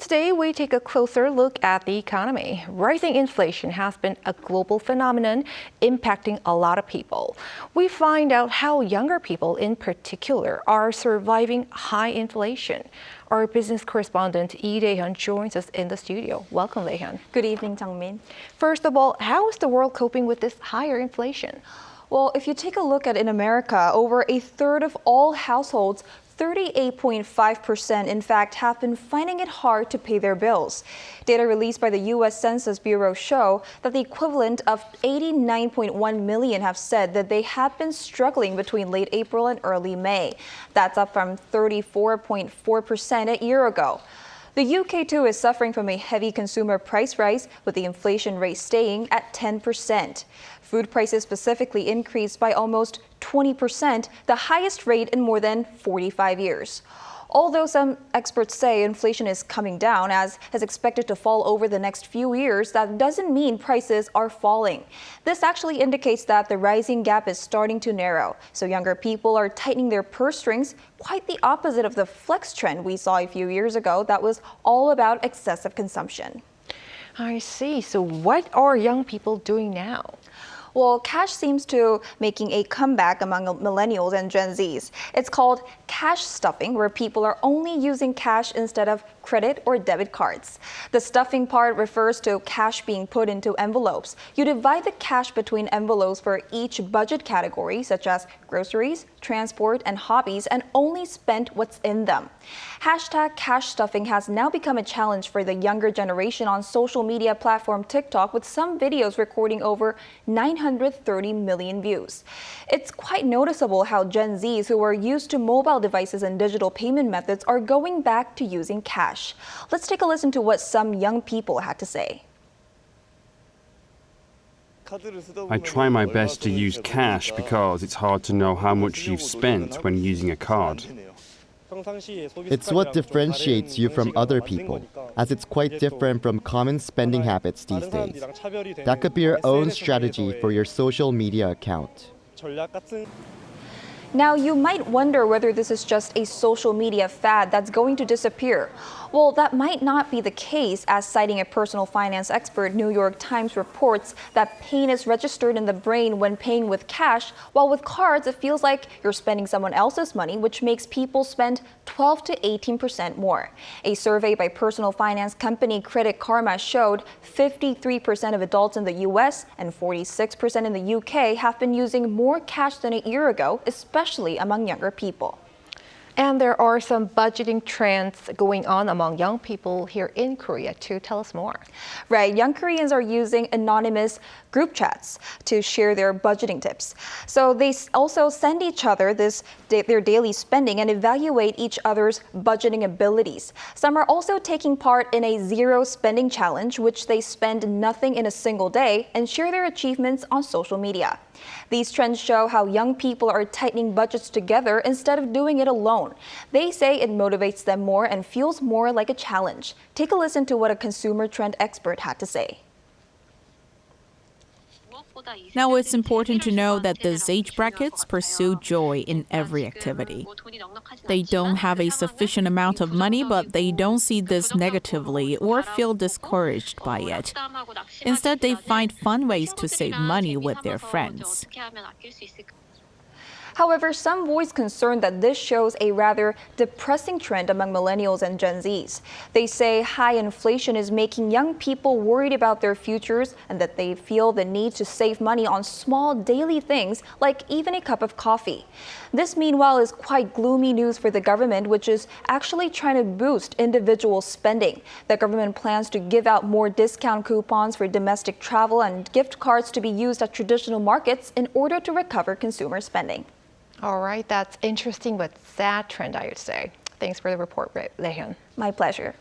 today we take a closer look at the economy. Rising inflation has been a global phenomenon impacting a lot of people. We find out how younger people in particular are surviving high inflation. Our business correspondent Lee Rae-hyun joins us in the studio. Welcome, Rae-hyun. Good evening, Jung-min. First of all, how is the world coping with this higher inflation? Well, if you take a look at in America, over a third of all households, 38.5% in fact have been finding it hard to pay their bills. Data released by the U.S. Census Bureau show that the equivalent of 89.1 million have said that they have been struggling between late April and early May. That's up from 34.4% a year ago. The UK too is suffering from a heavy consumer price rise, with the inflation rate staying at 10%. Food prices specifically increased by almost 20%, the highest rate in more than 45 years. Although some experts say inflation is coming down as is expected to fall over the next few years, that doesn't mean prices are falling. This actually indicates that the rising gap is starting to narrow, so younger people are tightening their purse strings, quite the opposite of the flex trend we saw a few years ago that was all about excessive consumption. I see. So what are young people doing now? Well, cash seems to making a comeback among millennials and Gen Zs. It's called cash stuffing, where people are only using cash instead of credit or debit cards. The stuffing part refers to cash being put into envelopes. You divide the cash between envelopes for each budget category, such as groceries, transport, and hobbies, and only spend what's in them. Hashtag cash stuffing has now become a challenge for the younger generation on social media platform TikTok, with some videos recording over 930 million views. It's quite noticeable how Gen Zs who are used to mobile devices and digital payment methods are going back to using cash. Let's take a listen to what some young people had to say. I try my best to use cash because it's hard to know how much you've spent when using a card. It's what differentiates you from other people, as it's quite different from common spending habits these days. That could be your own strategy for your social media account. Now, you might wonder whether this is just a social media fad that's going to disappear. Well, that might not be the case, as citing a personal finance expert, New York Times reports that pain is registered in the brain when paying with cash, while with cards, it feels like you're spending someone else's money, which makes people spend 12 to 18% more. A survey by personal finance company Credit Karma showed 53% of adults in the U.S. and 46% in the U.K. have been using more cash than a year ago, especially among younger people. And there are some budgeting trends going on among young people here in Korea too. Tell us more. Right, young Koreans are using anonymous group chats to share their budgeting tips. So they also send each other their daily spending and evaluate each other's budgeting abilities. Some are also taking part in a zero spending challenge, which they spend nothing in a single day and share their achievements on social media. These trends show how young people are tightening budgets together instead of doing it alone. They say it motivates them more and feels more like a challenge. Take a listen to what a consumer trend expert had to say. Now, it's important to know that these age brackets pursue joy in every activity. They don't have a sufficient amount of money, but they don't see this negatively or feel discouraged by it. Instead, they find fun ways to save money with their friends. However, some voice concern that this shows a rather depressing trend among millennials and Gen Zs. They say high inflation is making young people worried about their futures and that they feel the need to save money on small daily things like even a cup of coffee. This, meanwhile, is quite gloomy news for the government, which is actually trying to boost individual spending. The government plans to give out more discount coupons for domestic travel and gift cards to be used at traditional markets in order to recover consumer spending. All right, that's interesting but sad trend, I would say. Thanks for the report, Rae-hyun. My pleasure.